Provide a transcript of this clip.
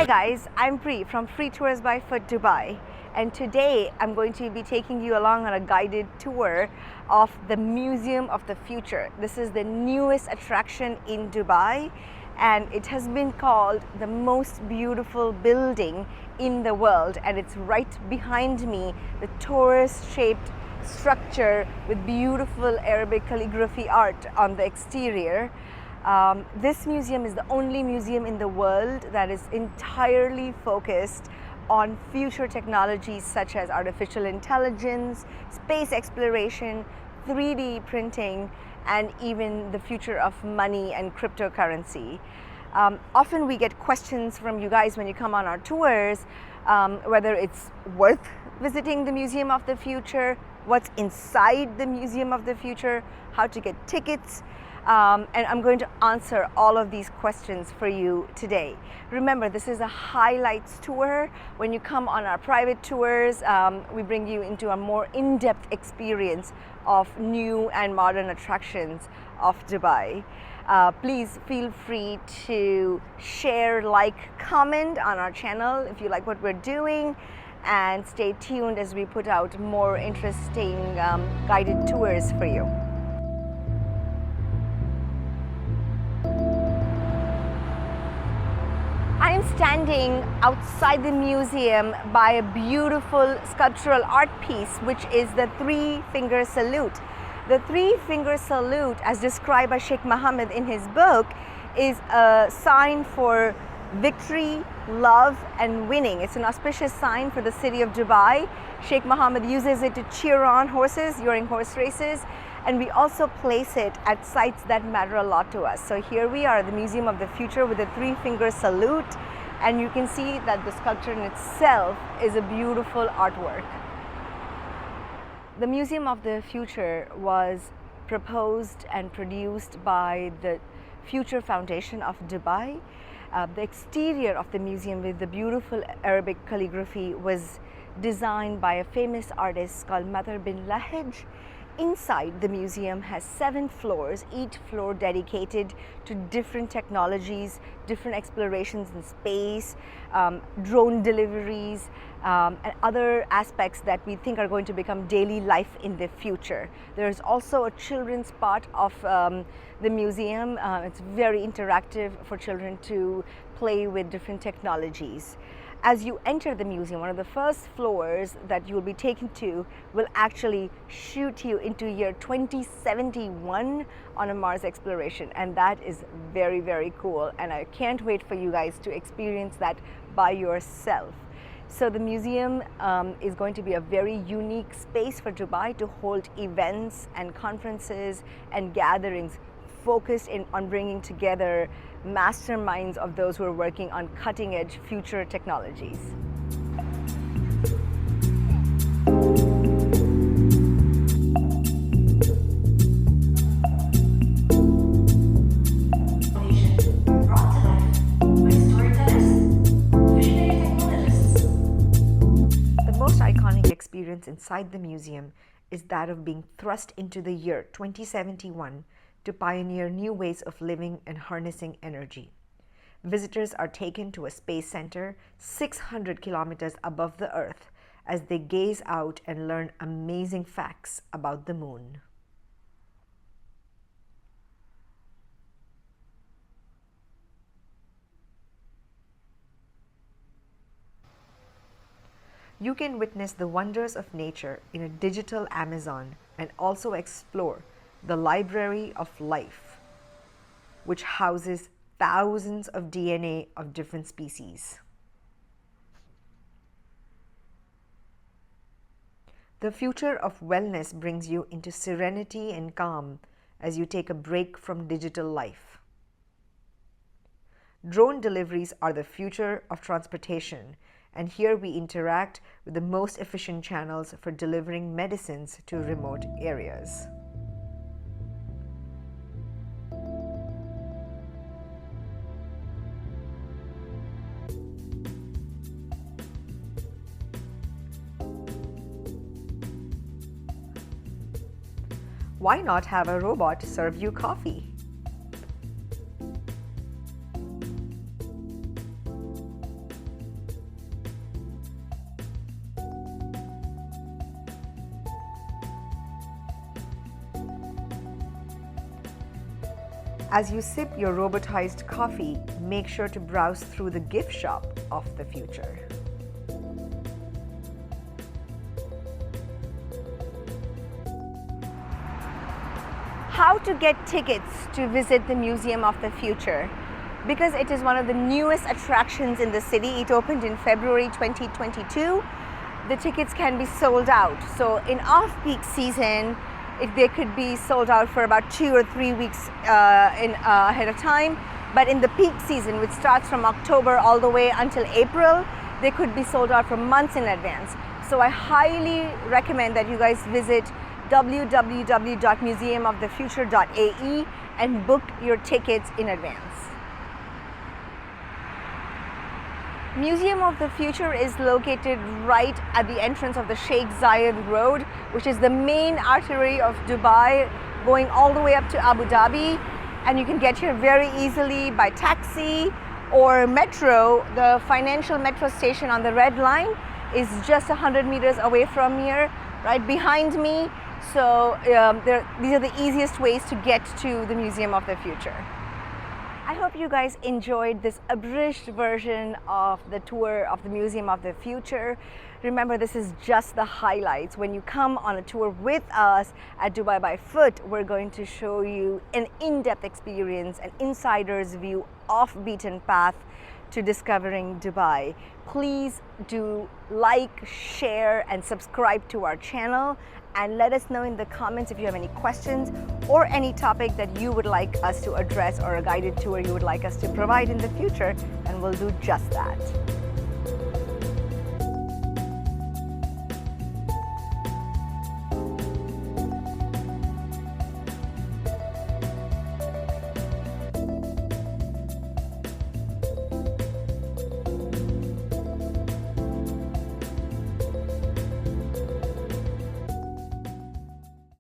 guys, I'm Pri from Free Tours by Foot Dubai, and today I'm going to be taking you along on a guided tour of the Museum of the Future. This is the newest attraction in Dubai, and it has been called the most beautiful building in the world, and it's right behind me, the torus-shaped structure with beautiful Arabic calligraphy art on the exterior. This museum is the only museum in the world that is entirely focused on future technologies such as artificial intelligence, space exploration, 3D printing, and even the future of money and cryptocurrency. Often we get questions from you guys when you come on our tours, whether it's worth visiting the Museum of the Future, what's inside the Museum of the Future, how to get tickets. And I'm going to answer all of these questions for you today. Remember, this is a highlights tour. When you come on our private tours, we bring you into a more in-depth experience of new and modern attractions of Dubai. Please feel free to share, like, comment on our channel if you like what we're doing, and stay tuned as we put out more interesting guided tours for you. I am standing outside the museum by a beautiful sculptural art piece, which is the three-finger salute. The three-finger salute, as described by Sheikh Mohammed in his book, is a sign for victory, love, and winning. It's an auspicious sign for the city of Dubai. Sheikh Mohammed uses it to cheer on horses during horse races, and we also place it at sites that matter a lot to us. So here we are at the Museum of the Future with a three-finger salute, and you can see that the sculpture in itself is a beautiful artwork. The Museum of the Future was proposed and produced by the Future Foundation of Dubai. The exterior of the museum with the beautiful Arabic calligraphy was designed by a famous artist called Matar bin Lahej. Inside the museum has 7 floors, each floor dedicated to different technologies, different explorations in space, drone deliveries, and other aspects that we think are going to become daily life in the future. There's also a children's part of the museum. It's very interactive for children to play with different technologies. As you enter the museum, one of the first floors that you will be taken to will actually shoot you into year 2071 on a Mars exploration, and that is very, very cool, and I can't wait for you guys to experience that by yourself. So the museum is going to be a very unique space for Dubai to hold events and conferences and gatherings focused on bringing together masterminds of those who are working on cutting-edge future technologies. Brought to life by storytellers, visionary technologists. The most iconic experience inside the museum is that of being thrust into the year 2071 to pioneer new ways of living and harnessing energy. Visitors are taken to a space center 600 kilometers above the Earth as they gaze out and learn amazing facts about the moon. You can witness the wonders of nature in a digital Amazon and also explore the Library of Life, which houses thousands of DNA of different species. The future of wellness brings you into serenity and calm as you take a break from digital life. Drone deliveries are the future of transportation, and here we interact with the most efficient channels for delivering medicines to remote areas. Why not have a robot serve you coffee? As you sip your robotized coffee, make sure to browse through the gift shop of the future. How to get tickets to visit the Museum of the Future? Because it is one of the newest attractions in the city. It opened in February 2022. The tickets can be sold out. So in off-peak season, they could be sold out for about 2 or 3 weeks ahead of time. But in the peak season, which starts from October all the way until April, they could be sold out for months in advance. So I highly recommend that you guys visit www.museumofthefuture.ae and book your tickets in advance. Museum of the Future is located right at the entrance of the Sheikh Zayed Road, which is the main artery of Dubai, going all the way up to Abu Dhabi. And you can get here very easily by taxi or metro. The financial metro station on the Red Line is just 100 meters away from here, right behind me. So these are the easiest ways to get to the Museum of the Future. I hope you guys enjoyed this abridged version of the tour of the Museum of the Future. Remember, this is just the highlights. When you come on a tour with us at Dubai by Foot, we're going to show you an in-depth experience, an insider's view off beaten path to discovering Dubai. Please do like, share, and subscribe to our channel, and let us know in the comments if you have any questions or any topic that you would like us to address or a guided tour you would like us to provide in the future, and we'll do just that.